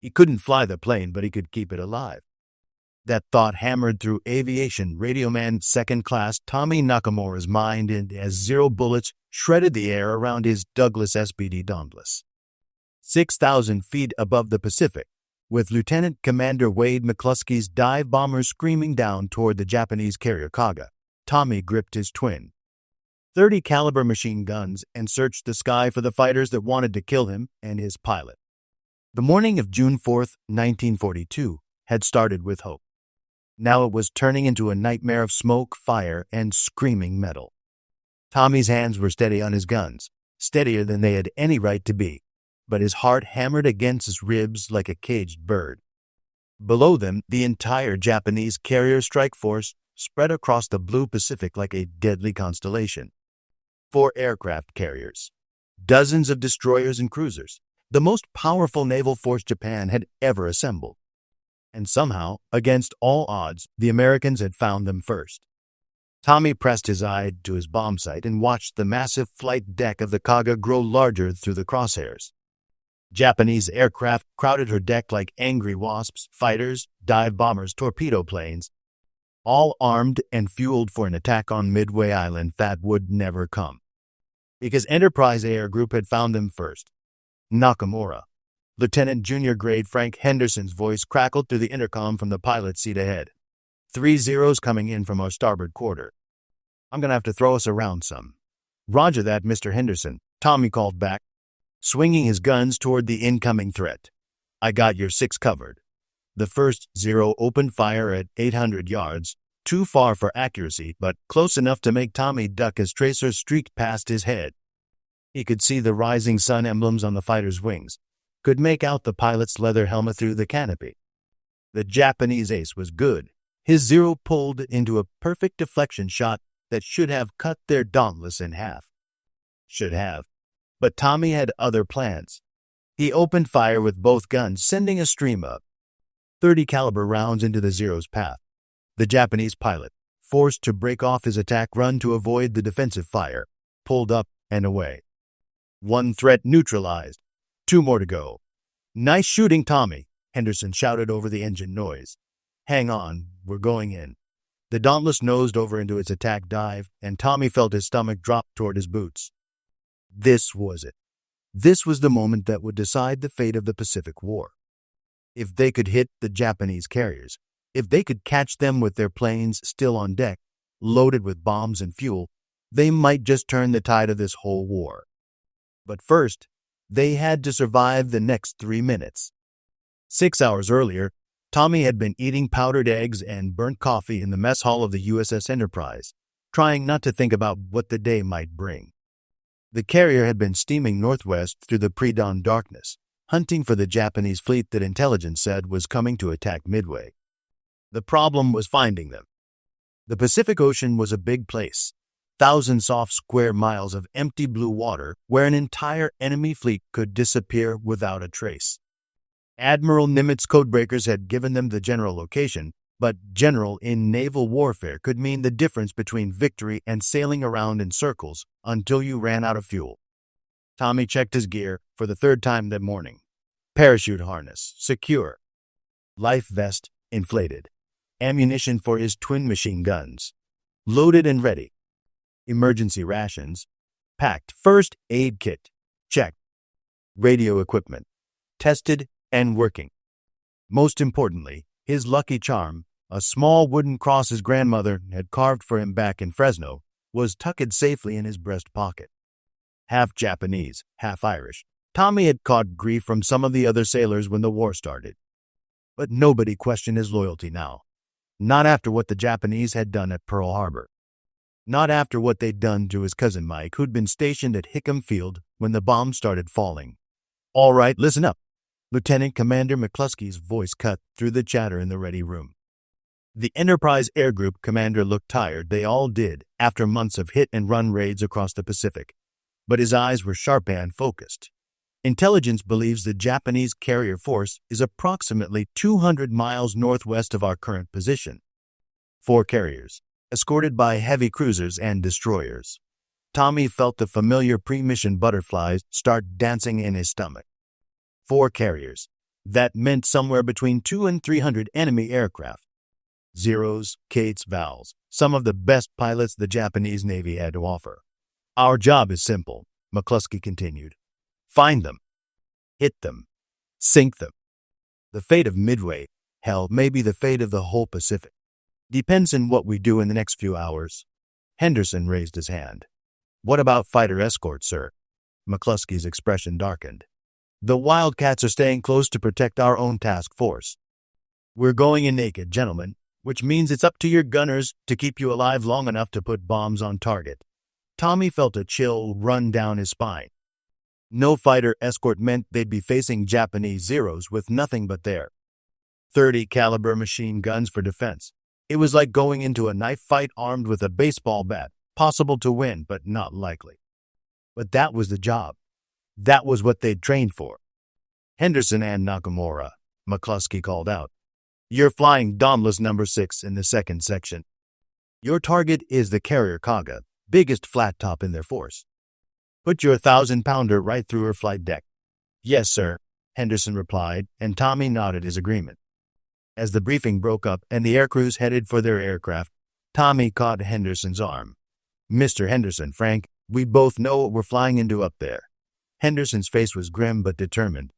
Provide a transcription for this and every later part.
He couldn't fly the plane, but he could keep it alive. That thought hammered through Aviation Radioman second class Tommy Nakamura's mind as zero bullets shredded the air around his Douglas SBD Dauntless. 6,000 feet above the Pacific, with Lieutenant Commander Wade McClusky's dive bombers screaming down toward the Japanese carrier Kaga, Tommy gripped his twin .30 caliber machine guns and searched the sky for the fighters that wanted to kill him and his pilot. The morning of June 4, 1942, had started with hope. Now it was turning into a nightmare of smoke, fire, and screaming metal. Tommy's hands were steady on his guns, steadier than they had any right to be, but his heart hammered against his ribs like a caged bird. Below them, the entire Japanese carrier strike force spread across the blue Pacific like a deadly constellation. 4 aircraft carriers, dozens of destroyers and cruisers, the most powerful naval force Japan had ever assembled. And somehow, against all odds, the Americans had found them first. Tommy pressed his eye to his bomb sight and watched the massive flight deck of the Kaga grow larger through the crosshairs. Japanese aircraft crowded her deck like angry wasps, fighters, dive bombers, torpedo planes, all armed and fueled for an attack on Midway Island that would never come. Because Enterprise Air Group had found them first. Nakamura. Lieutenant Junior Grade Frank Henderson's voice crackled through the intercom from the pilot's seat ahead. 3 zeros coming in from our starboard quarter. I'm going to have to throw us around some. Roger that, Mr. Henderson, Tommy called back, swinging his guns toward the incoming threat. I got your 6 covered. The first 0 opened fire at 800 yards, too far for accuracy, but close enough to make Tommy duck as tracers streaked past his head. He could see the rising sun emblems on the fighter's wings, could make out the pilot's leather helmet through the canopy. The Japanese ace was good. His 0 pulled into a perfect deflection shot that should have cut their Dauntless in half. Should have. But Tommy had other plans. He opened fire with both guns, sending a stream of .30 caliber rounds into the 0's path. The Japanese pilot, forced to break off his attack run to avoid the defensive fire, pulled up and away. 1 threat neutralized. 2 more to go. Nice shooting, Tommy, Henderson shouted over the engine noise. Hang on, we're going in. The Dauntless nosed over into its attack dive, and Tommy felt his stomach drop toward his boots. This was it. This was the moment that would decide the fate of the Pacific War. If they could hit the Japanese carriers, if they could catch them with their planes still on deck, loaded with bombs and fuel, they might just turn the tide of this whole war. But first, they had to survive the next 3 minutes. 6 hours earlier, Tommy had been eating powdered eggs and burnt coffee in the mess hall of the USS Enterprise, trying not to think about what the day might bring. The carrier had been steaming northwest through the pre-dawn darkness, hunting for the Japanese fleet that intelligence said was coming to attack Midway. The problem was finding them. The Pacific Ocean was a big place. 1,000 soft square miles of empty blue water where an entire enemy fleet could disappear without a trace. Admiral Nimitz codebreakers had given them the general location, but general in naval warfare could mean the difference between victory and sailing around in circles until you ran out of fuel. Tommy checked his gear for the 3rd time that morning. Parachute harness, secure. Life vest, inflated. Ammunition for his twin machine guns, loaded and ready. Emergency rations, packed. First aid kit, checked. Radio equipment, tested and working. Most importantly, his lucky charm, a small wooden cross his grandmother had carved for him back in Fresno, was tucked safely in his breast pocket. Half Japanese, half Irish, Tommy had caught grief from some of the other sailors when the war started. But nobody questioned his loyalty now. Not after what the Japanese had done at Pearl Harbor. Not after what they'd done to his cousin Mike, who'd been stationed at Hickam Field when the bombs started falling. All right, listen up. Lieutenant Commander McClusky's voice cut through the chatter in the ready room. The Enterprise Air Group commander looked tired. They all did, after months of hit-and-run raids across the Pacific. But his eyes were sharp and focused. Intelligence believes the Japanese carrier force is approximately 200 miles northwest of our current position. 4 carriers, escorted by heavy cruisers and destroyers. Tommy felt the familiar pre-mission butterflies start dancing in his stomach. 4 carriers, That meant somewhere between 200 and 300 enemy aircraft. Zeros, Kates, Vals, some of the best pilots the Japanese Navy had to offer. Our job is simple, McClusky continued. Find them. Hit them. Sink them. The fate of Midway, hell, maybe the fate of the whole Pacific, depends on what we do in the next few hours. Henderson raised his hand. What about fighter escort, sir? McClusky's expression darkened. The Wildcats are staying close to protect our own task force. We're going in naked, gentlemen, which means it's up to your gunners to keep you alive long enough to put bombs on target. Tommy felt a chill run down his spine. No fighter escort meant they'd be facing Japanese Zeros with nothing but their .30 caliber machine guns for defense. It was like going into a knife fight armed with a baseball bat, possible to win, but not likely. But that was the job. That was what they'd trained for. Henderson and Nakamura, McClusky called out. You're flying Dauntless number 6 in the second section. Your target is the carrier Kaga, biggest flat top in their force. Put your 1,000-pounder right through her flight deck. Yes, sir, Henderson replied, and Tommy nodded his agreement. As the briefing broke up and the aircrews headed for their aircraft, Tommy caught Henderson's arm. Mr. Henderson, Frank, we both know what we're flying into up there. Henderson's face was grim but determined.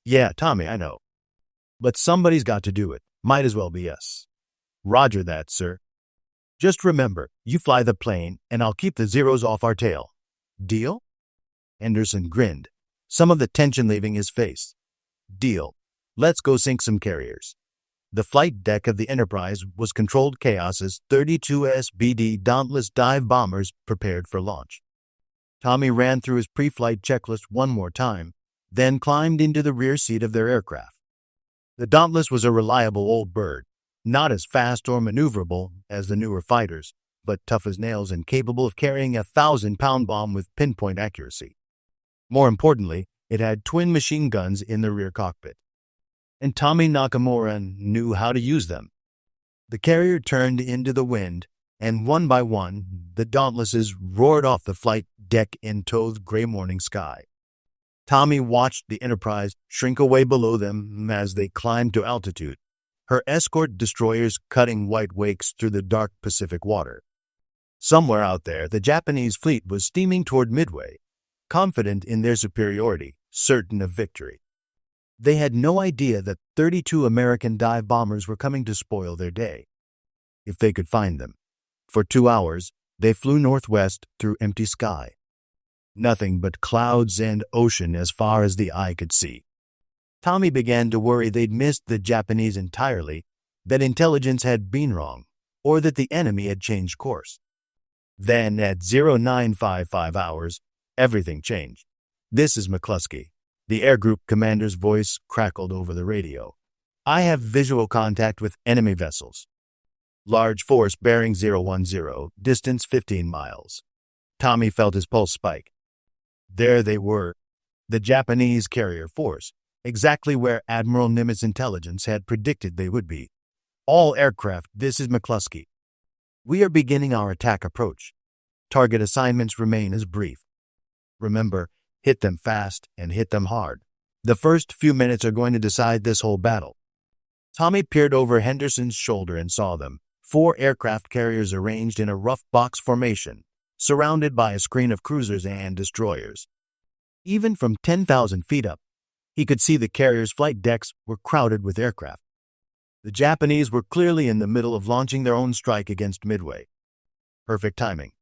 Yeah, Tommy, I know. But somebody's got to do it. Might as well be us. Roger that, sir. Just remember, you fly the plane, and I'll keep the Zeros off our tail. Deal? Henderson grinned, some of the tension leaving his face. Deal. Let's go sink some carriers. The flight deck of the Enterprise was controlled chaos as 32 SBD Dauntless dive bombers prepared for launch. Tommy ran through his pre-flight checklist one more time, then climbed into the rear seat of their aircraft. The Dauntless was a reliable old bird, not as fast or maneuverable as the newer fighters, but tough as nails and capable of carrying a 1,000-pound bomb with pinpoint accuracy. More importantly, it had twin machine guns in the rear cockpit. And Tommy Nakamura knew how to use them. The carrier turned into the wind, and one by one, the Dauntlesses roared off the flight deck into the gray morning sky. Tommy watched the Enterprise shrink away below them as they climbed to altitude, her escort destroyers cutting white wakes through the dark Pacific water. Somewhere out there, the Japanese fleet was steaming toward Midway, confident in their superiority, certain of victory. They had no idea that 32 American dive bombers were coming to spoil their day. If they could find them. For 2 hours, they flew northwest through empty sky. Nothing but clouds and ocean as far as the eye could see. Tommy began to worry they'd missed the Japanese entirely, that intelligence had been wrong, or that the enemy had changed course. Then, at 0955 hours, everything changed. This is McClusky. The air group commander's voice crackled over the radio. I have visual contact with enemy vessels. Large force bearing 010, distance 15 miles. Tommy felt his pulse spike. There they were, the Japanese carrier force, exactly where Admiral Nimitz intelligence had predicted they would be. All aircraft, this is McClusky. We are beginning our attack approach. Target assignments remain as brief. Remember, hit them fast and hit them hard. The first few minutes are going to decide this whole battle. Tommy peered over Henderson's shoulder and saw them, 4 aircraft carriers arranged in a rough box formation, surrounded by a screen of cruisers and destroyers. Even from 10,000 feet up, he could see the carriers' flight decks were crowded with aircraft. The Japanese were clearly in the middle of launching their own strike against Midway. Perfect timing.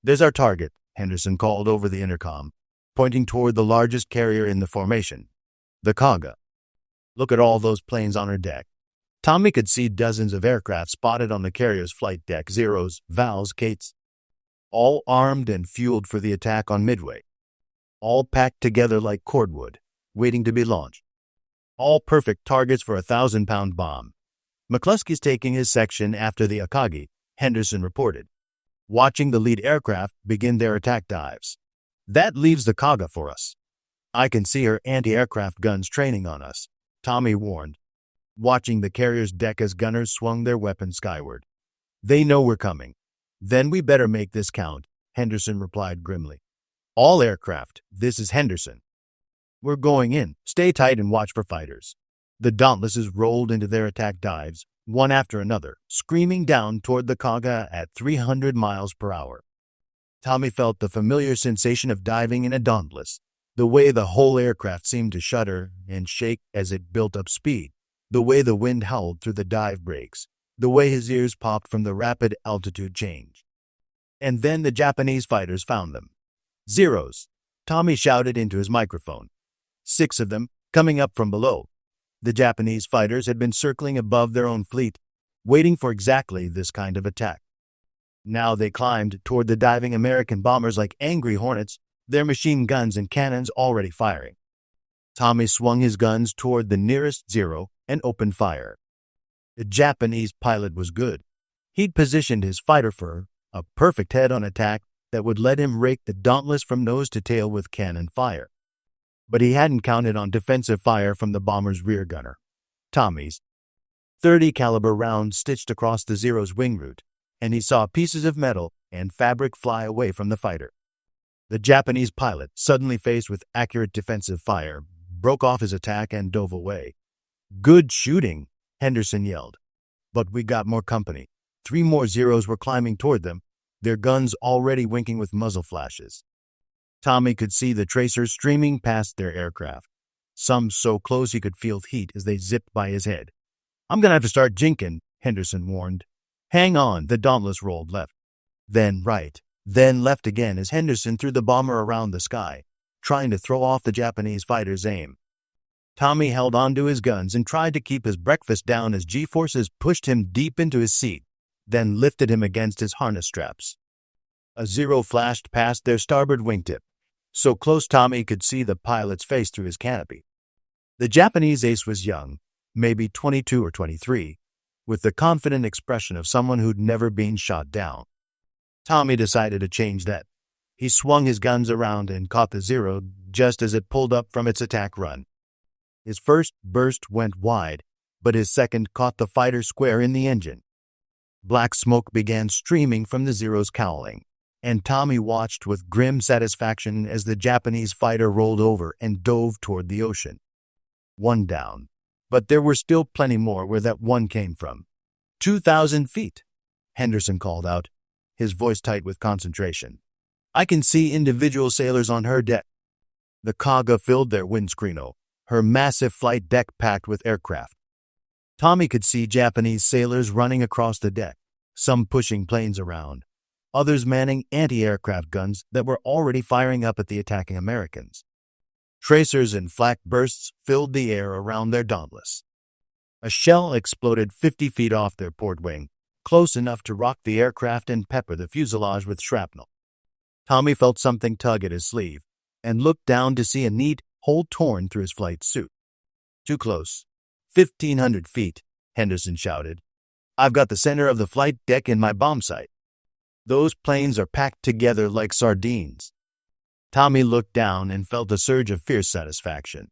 There's our target, Henderson called over the intercom, pointing toward the largest carrier in the formation, the Kaga. Look at all those planes on her deck. Tommy could see dozens of aircraft spotted on the carrier's flight deck, Zeros, Vals, Kates, all armed and fueled for the attack on Midway. All packed together like cordwood, waiting to be launched. All perfect targets for a 1,000-pound bomb. McClusky's taking his section after the Akagi, Henderson reported, watching the lead aircraft begin their attack dives. That leaves the Kaga for us. I can see her anti-aircraft guns training on us, Tommy warned, watching the carrier's deck as gunners swung their weapons skyward. They know we're coming. Then we better make this count, Henderson replied grimly. All aircraft, this is Henderson. We're going in. Stay tight and watch for fighters. The Dauntlesses rolled into their attack dives, one after another, screaming down toward the Kaga at 300 miles per hour. Tommy felt the familiar sensation of diving in a Dauntless, the way the whole aircraft seemed to shudder and shake as it built up speed, the way the wind howled through the dive brakes, the way his ears popped from the rapid altitude change. And then the Japanese fighters found them. Zeros, Tommy shouted into his microphone. 6 of them, coming up from below. The Japanese fighters had been circling above their own fleet, waiting for exactly this kind of attack. Now they climbed toward the diving American bombers like angry hornets, their machine guns and cannons already firing. Tommy swung his guns toward the nearest Zero and opened fire. The Japanese pilot was good. He'd positioned his fighter for a perfect head-on attack that would let him rake the Dauntless from nose to tail with cannon fire. But he hadn't counted on defensive fire from the bomber's rear gunner. Tommy's .30 caliber round stitched across the Zero's wing root, and he saw pieces of metal and fabric fly away from the fighter. The Japanese pilot, suddenly faced with accurate defensive fire, broke off his attack and dove away. "Good shooting," Henderson yelled. But we got more company. 3 more Zeros were climbing toward them, their guns already winking with muzzle flashes. Tommy could see the tracers streaming past their aircraft, some so close he could feel heat as they zipped by his head. "I'm gonna have to start jinking," Henderson warned. "Hang on," the Dauntless rolled left, then right, then left again as Henderson threw the bomber around the sky, trying to throw off the Japanese fighter's aim. Tommy held onto his guns and tried to keep his breakfast down as G-forces pushed him deep into his seat, then lifted him against his harness straps. A Zero flashed past their starboard wingtip, so close Tommy could see the pilot's face through his canopy. The Japanese ace was young, maybe 22 or 23, with the confident expression of someone who'd never been shot down. Tommy decided to change that. He swung his guns around and caught the Zero just as it pulled up from its attack run. His first burst went wide, but his second caught the fighter square in the engine. Black smoke began streaming from the Zero's cowling, and Tommy watched with grim satisfaction as the Japanese fighter rolled over and dove toward the ocean. 1 down, but there were still plenty more where that one came from. 2,000 feet, Henderson called out, his voice tight with concentration. "I can see individual sailors on her deck." The Kaga filled their windscreen, her massive flight deck packed with aircraft. Tommy could see Japanese sailors running across the deck, some pushing planes around, others manning anti-aircraft guns that were already firing up at the attacking Americans. Tracers and flak bursts filled the air around their Dauntless. A shell exploded 50 feet off their port wing, close enough to rock the aircraft and pepper the fuselage with shrapnel. Tommy felt something tug at his sleeve and looked down to see a neat hole torn through his flight suit. "Too close. 1,500 feet, Henderson shouted. "I've got the center of the flight deck in my bomb sight. Those planes are packed together like sardines." Tommy looked down and felt a surge of fierce satisfaction.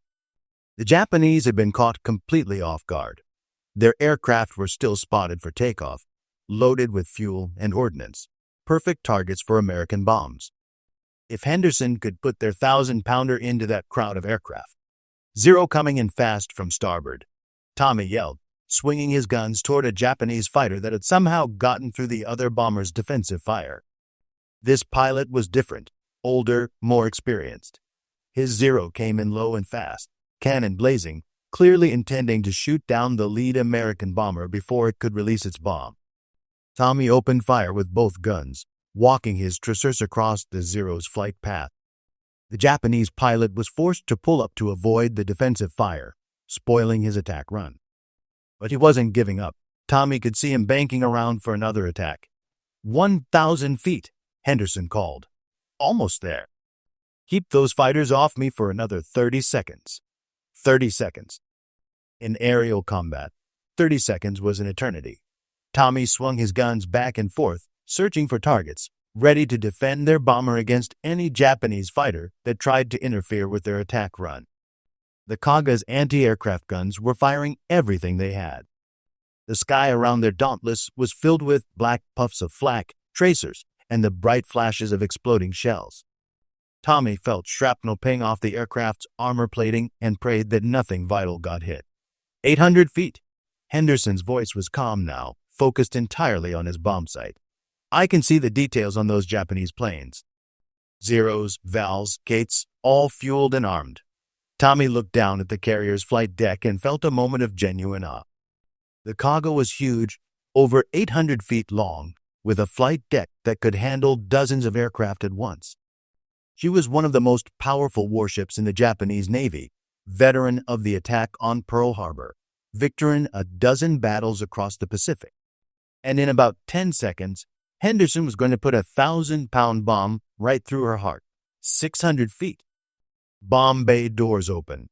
The Japanese had been caught completely off guard. Their aircraft were still spotted for takeoff, loaded with fuel and ordnance, perfect targets for American bombs. If Henderson could put their 1,000-pounder into that crowd of aircraft. Zero coming in fast from starboard, Tommy yelled, swinging his guns toward a Japanese fighter that had somehow gotten through the other bomber's defensive fire. This pilot was different, older, more experienced. His Zero came in low and fast, cannon blazing, clearly intending to shoot down the lead American bomber before it could release its bomb. Tommy opened fire with both guns, walking his tracers across the Zero's flight path. The Japanese pilot was forced to pull up to avoid the defensive fire, spoiling his attack run. But he wasn't giving up. Tommy could see him banking around for another attack. 1,000 feet, Henderson called. "Almost there. Keep those fighters off me for another 30 seconds. 30 seconds. In aerial combat, 30 seconds was an eternity. Tommy swung his guns back and forth, searching for targets, ready to defend their bomber against any Japanese fighter that tried to interfere with their attack run. The Kaga's anti-aircraft guns were firing everything they had. The sky around their Dauntless was filled with black puffs of flak, tracers, and the bright flashes of exploding shells. Tommy felt shrapnel ping off the aircraft's armor plating and prayed that nothing vital got hit. 800 feet. Henderson's voice was calm now, focused entirely on his bomb sight. I can see the details on those Japanese planes. Zeros, valves, gates, all fueled and armed. Tommy looked down at the carrier's flight deck and felt a moment of genuine awe. The Kaga was huge, over 800 feet long, with a flight deck that could handle dozens of aircraft at once. She was one of the most powerful warships in the Japanese Navy, veteran of the attack on Pearl Harbor, victoring a dozen battles across the Pacific. And in about 10 seconds, Henderson was going to put a 1,000-pound bomb right through her heart, 600 feet. Bomb bay doors open.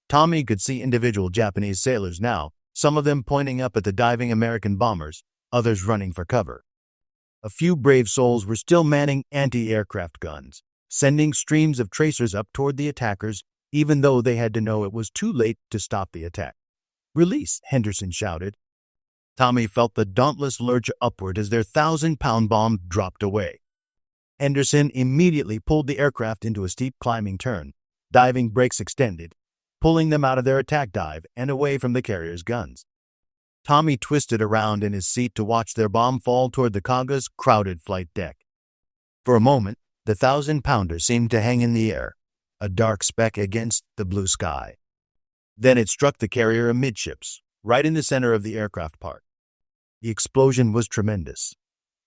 Tommy could see individual Japanese sailors now, some of them pointing up at the diving American bombers, others running for cover. A few brave souls were still manning anti-aircraft guns, sending streams of tracers up toward the attackers, even though they had to know it was too late to stop the attack. "Release," Henderson shouted. Tommy felt the Dauntless lurch upward as their 1,000-pound bomb dropped away. Henderson immediately pulled the aircraft into a steep climbing turn, diving brakes extended, pulling them out of their attack dive and away from the carrier's guns. Tommy twisted around in his seat to watch their bomb fall toward the Kaga's crowded flight deck. For a moment, the 1,000-pounder seemed to hang in the air, a dark speck against the blue sky. Then it struck the carrier amidships, right in the center of the aircraft part. The explosion was tremendous.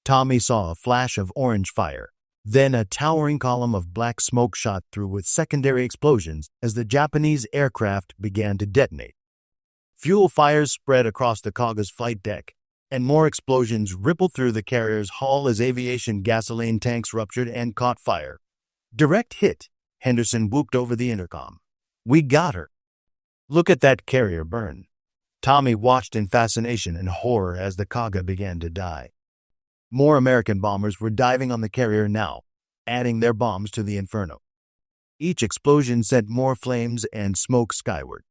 Tommy saw a flash of orange fire, then a towering column of black smoke shot through with secondary explosions as the Japanese aircraft began to detonate. Fuel fires spread across the Kaga's flight deck, and more explosions rippled through the carrier's hull as aviation gasoline tanks ruptured and caught fire. "Direct hit," Henderson whooped over the intercom. "We got her." "Look at that carrier burn." Tommy watched in fascination and horror as the Kaga began to die. More American bombers were diving on the carrier now, adding their bombs to the inferno. Each explosion sent more flames and smoke skyward.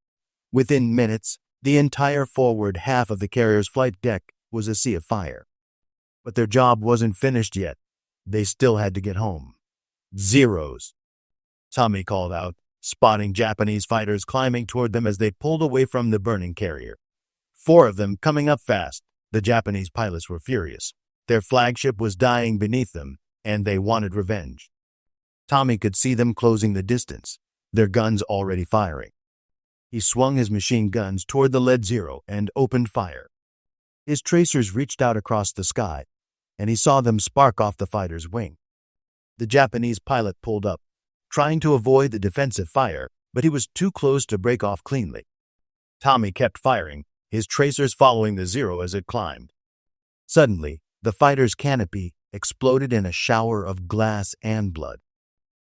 Within minutes, the entire forward half of the carrier's flight deck was a sea of fire. But their job wasn't finished yet. They still had to get home. "Zeros," Tommy called out, spotting Japanese fighters climbing toward them as they pulled away from the burning carrier. 4 of them coming up fast. The Japanese pilots were furious. Their flagship was dying beneath them, and they wanted revenge. Tommy could see them closing the distance, their guns already firing. He swung his machine guns toward the lead Zero and opened fire. His tracers reached out across the sky, and he saw them spark off the fighter's wing. The Japanese pilot pulled up, trying to avoid the defensive fire, but he was too close to break off cleanly. Tommy kept firing, his tracers following the Zero as it climbed. Suddenly, the fighter's canopy exploded in a shower of glass and blood.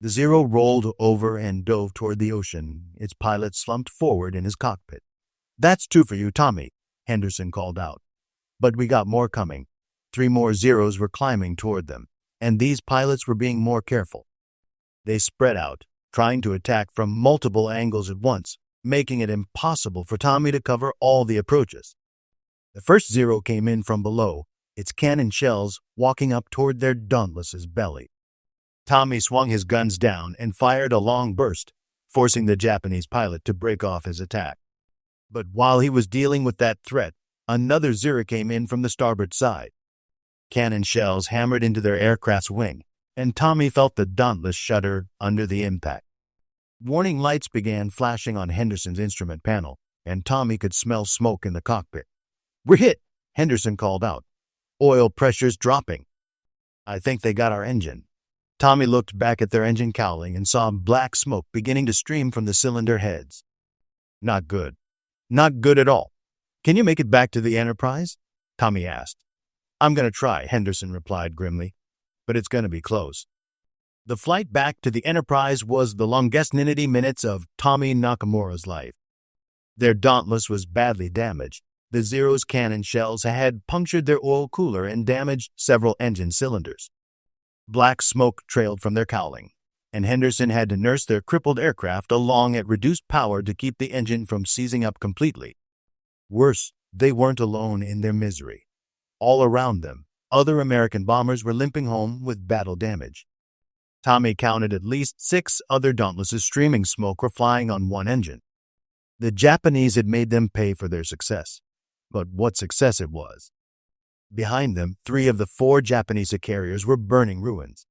The Zero rolled over and dove toward the ocean, its pilot slumped forward in his cockpit. "That's 2 for you, Tommy," Henderson called out. But we got more coming. 3 more Zeros were climbing toward them, and these pilots were being more careful. They spread out, trying to attack from multiple angles at once, making it impossible for Tommy to cover all the approaches. The first Zero came in from below, its cannon shells walking up toward their Dauntless's belly. Tommy swung his guns down and fired a long burst, forcing the Japanese pilot to break off his attack. But while he was dealing with that threat, another Zero came in from the starboard side. Cannon shells hammered into their aircraft's wing, and Tommy felt the Dauntless shudder under the impact. Warning lights began flashing on Henderson's instrument panel, and Tommy could smell smoke in the cockpit. "We're hit," Henderson called out. "Oil pressure's dropping." "I think they got our engine." Tommy looked back at their engine cowling and saw black smoke beginning to stream from the cylinder heads. "Not good. Not good at all. Can you make it back to the Enterprise?" Tommy asked. "I'm going to try," Henderson replied grimly, "but it's going to be close." The flight back to the Enterprise was the longest 90 minutes of Tommy Nakamura's life. Their Dauntless was badly damaged. The Zero's cannon shells had punctured their oil cooler and damaged several engine cylinders. Black smoke trailed from their cowling, and Henderson had to nurse their crippled aircraft along at reduced power to keep the engine from seizing up completely. Worse, they weren't alone in their misery. All around them, other American bombers were limping home with battle damage. Tommy counted at least 6 other Dauntlesses streaming smoke were flying on one engine. The Japanese had made them pay for their success. But what success it was. Behind them, 3 of the 4 Japanese carriers were burning ruins.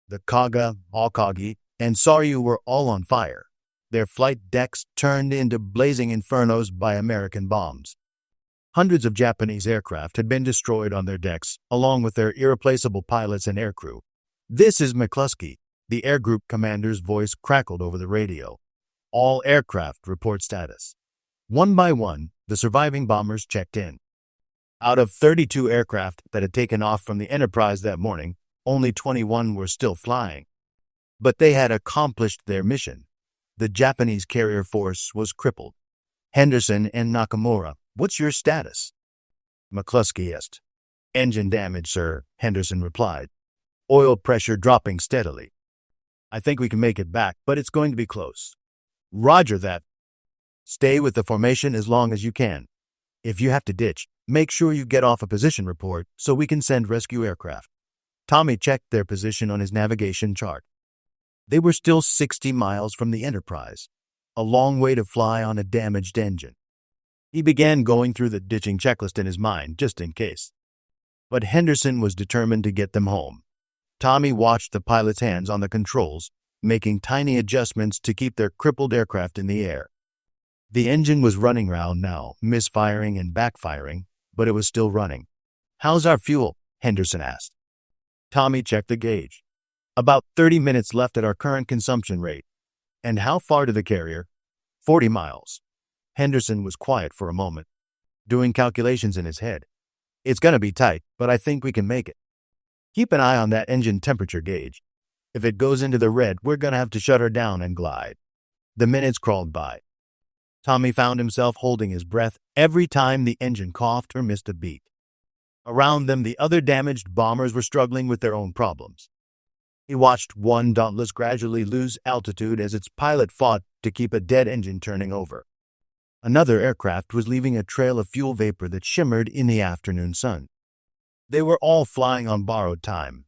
The Kaga, Akagi, and Soryu were all on fire, their flight decks turned into blazing infernos by American bombs. Hundreds of Japanese aircraft had been destroyed on their decks, along with their irreplaceable pilots and aircrew. "This is McClusky," the air group commander's voice crackled over the radio. "All aircraft report status." One by one, the surviving bombers checked in. Out of 32 aircraft that had taken off from the Enterprise that morning, only 21 were still flying. But they had accomplished their mission. The Japanese carrier force was crippled. "Henderson and Nakamura, what's your status?" McClusky asked. "Engine damage, sir," Henderson replied. "Oil pressure dropping steadily. I think we can make it back, but it's going to be close." "Roger that. Stay with the formation as long as you can. If you have to ditch, make sure you get off a position report so we can send rescue aircraft." Tommy checked their position on his navigation chart. They were still 60 miles from the Enterprise, a long way to fly on a damaged engine. He began going through the ditching checklist in his mind, just in case. But Henderson was determined to get them home. Tommy watched the pilot's hands on the controls, making tiny adjustments to keep their crippled aircraft in the air. The engine was running around now, misfiring and backfiring, but it was still running. "How's our fuel?" Henderson asked. Tommy checked the gauge. "About 30 minutes left at our current consumption rate." "And how far to the carrier?" 40 miles. Henderson was quiet for a moment, doing calculations in his head. "It's going to be tight, but I think we can make it. Keep an eye on that engine temperature gauge. If it goes into the red, we're going to have to shut her down and glide." The minutes crawled by. Tommy found himself holding his breath every time the engine coughed or missed a beat. Around them, the other damaged bombers were struggling with their own problems. He watched one Dauntless gradually lose altitude as its pilot fought to keep a dead engine turning over. Another aircraft was leaving a trail of fuel vapor that shimmered in the afternoon sun. They were all flying on borrowed time.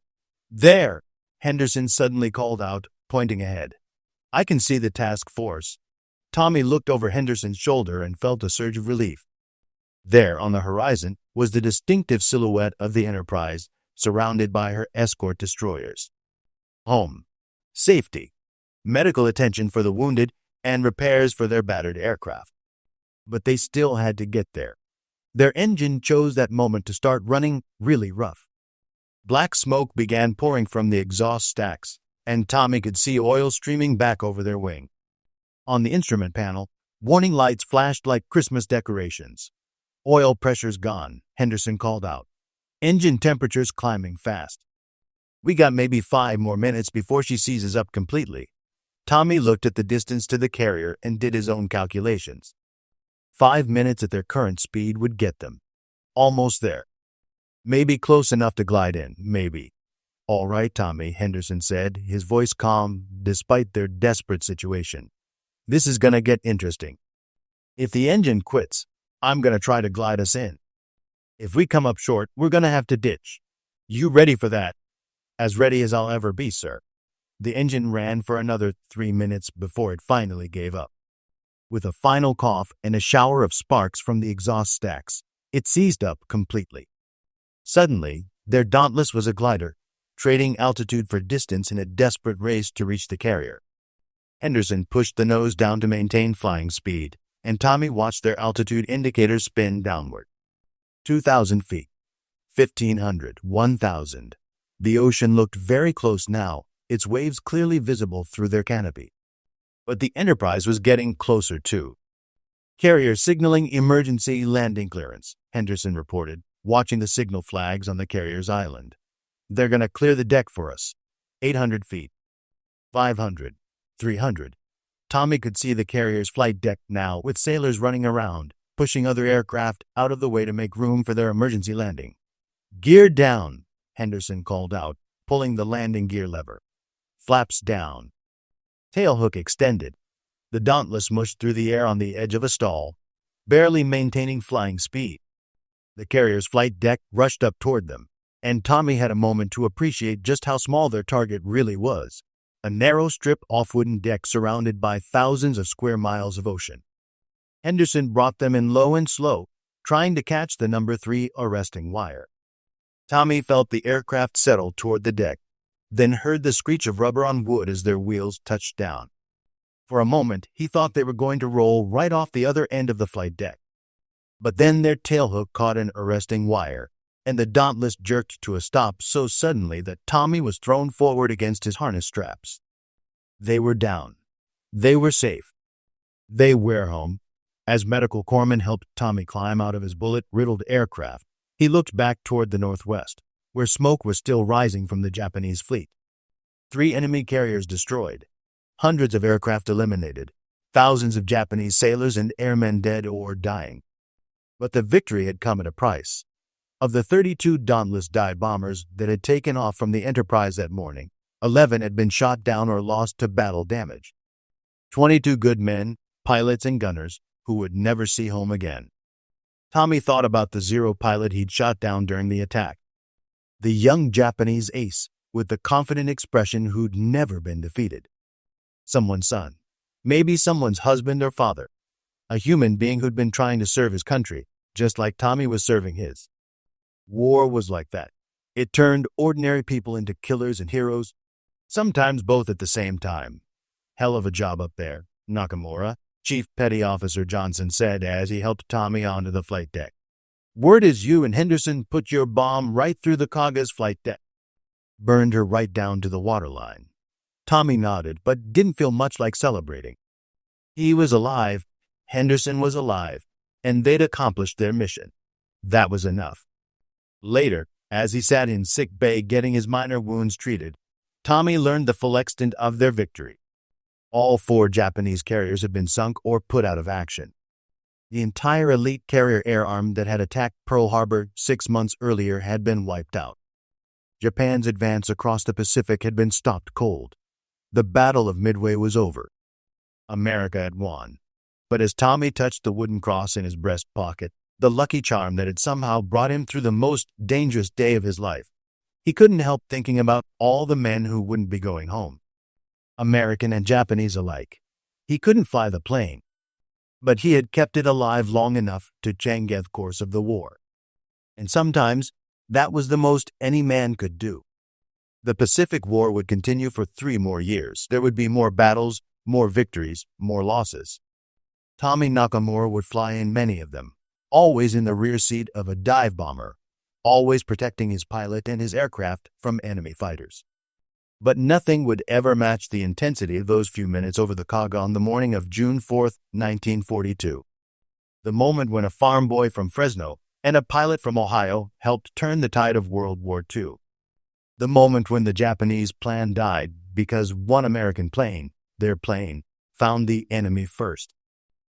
"There!" Henderson suddenly called out, pointing ahead. "I can see the task force." Tommy looked over Henderson's shoulder and felt a surge of relief. There, on the horizon, was the distinctive silhouette of the Enterprise, surrounded by her escort destroyers. Home, safety, medical attention for the wounded, and repairs for their battered aircraft. But they still had to get there. Their engine chose that moment to start running really rough. Black smoke began pouring from the exhaust stacks, and Tommy could see oil streaming back over their wing. On the instrument panel, warning lights flashed like Christmas decorations. "Oil pressure's gone," Henderson called out. "Engine temperature's climbing fast. We got maybe 5 more minutes before she seizes up completely." Tommy looked at the distance to the carrier and did his own calculations. 5 minutes at their current speed would get them. Almost there. Maybe close enough to glide in, maybe. "All right, Tommy," Henderson said, his voice calm despite their desperate situation. "This is gonna get interesting. If the engine quits, I'm gonna try to glide us in. If we come up short, we're gonna have to ditch. You ready for that?" "As ready as I'll ever be, sir." The engine ran for another 3 minutes before it finally gave up. With a final cough and a shower of sparks from the exhaust stacks, it seized up completely. Suddenly, their Dauntless was a glider, trading altitude for distance in a desperate race to reach the carrier. Henderson pushed the nose down to maintain flying speed, and Tommy watched their altitude indicators spin downward. 2,000 feet, 1,500, 1,000. The ocean looked very close now, its waves clearly visible through their canopy. But the Enterprise was getting closer too. "Carrier signaling emergency landing clearance," Henderson reported, watching the signal flags on the carrier's island. "They're going to clear the deck for us. 800 feet, 500, 300. Tommy could see the carrier's flight deck now, with sailors running around, pushing other aircraft out of the way to make room for their emergency landing. "Gear down," Henderson called out, pulling the landing gear lever. "Flaps down." Tailhook extended. The Dauntless mushed through the air on the edge of a stall, barely maintaining flying speed. The carrier's flight deck rushed up toward them, and Tommy had a moment to appreciate just how small their target really was. A narrow strip off wooden deck surrounded by thousands of square miles of ocean. Henderson brought them in low and slow, trying to catch the number 3 arresting wire. Tommy felt the aircraft settle toward the deck, then heard the screech of rubber on wood as their wheels touched down. For a moment, he thought they were going to roll right off the other end of the flight deck. But then their tailhook caught an arresting wire, and the Dauntless jerked to a stop so suddenly that Tommy was thrown forward against his harness straps. They were down. They were safe. They were home. As medical corpsmen helped Tommy climb out of his bullet-riddled aircraft, he looked back toward the northwest, where smoke was still rising from the Japanese fleet. 3 enemy carriers destroyed, hundreds of aircraft eliminated, thousands of Japanese sailors and airmen dead or dying. But the victory had come at a price. Of the 32 Dauntless dive bombers that had taken off from the Enterprise that morning, 11 had been shot down or lost to battle damage. 22 good men, pilots and gunners, who would never see home again. Tommy thought about the Zero pilot he'd shot down during the attack. The young Japanese ace, with the confident expression who'd never been defeated. Someone's son. Maybe someone's husband or father. A human being who'd been trying to serve his country, just like Tommy was serving his. War was like that. It turned ordinary people into killers and heroes, sometimes both at the same time. Hell of a job up there, Nakamura, Chief Petty Officer Johnson said as he helped Tommy onto the flight deck. Word is you and Henderson put your bomb right through the Kaga's flight deck. Burned her right down to the waterline. Tommy nodded, but didn't feel much like celebrating. He was alive, Henderson was alive, and they'd accomplished their mission. That was enough. Later, as he sat in sick bay getting his minor wounds treated, Tommy learned the full extent of their victory. All 4 Japanese carriers had been sunk or put out of action. The entire elite carrier air arm that had attacked Pearl Harbor 6 months earlier had been wiped out. Japan's advance across the Pacific had been stopped cold. The Battle of Midway was over. America had won. But as Tommy touched the wooden cross in his breast pocket, the lucky charm that had somehow brought him through the most dangerous day of his life, he couldn't help thinking about all the men who wouldn't be going home. American and Japanese alike. He couldn't fly the plane, but he had kept it alive long enough to change the course of the war. And sometimes that was the most any man could do. The Pacific War would continue for 3 more years. There would be more battles, more victories, more losses. Tommy Nakamura would fly in many of them, always in the rear seat of a dive bomber, always protecting his pilot and his aircraft from enemy fighters. But nothing would ever match the intensity of those few minutes over the Kaga on the morning of June 4, 1942. The moment when a farm boy from Fresno and a pilot from Ohio helped turn the tide of World War II. The moment when the Japanese plan died because one American plane, their plane, found the enemy first.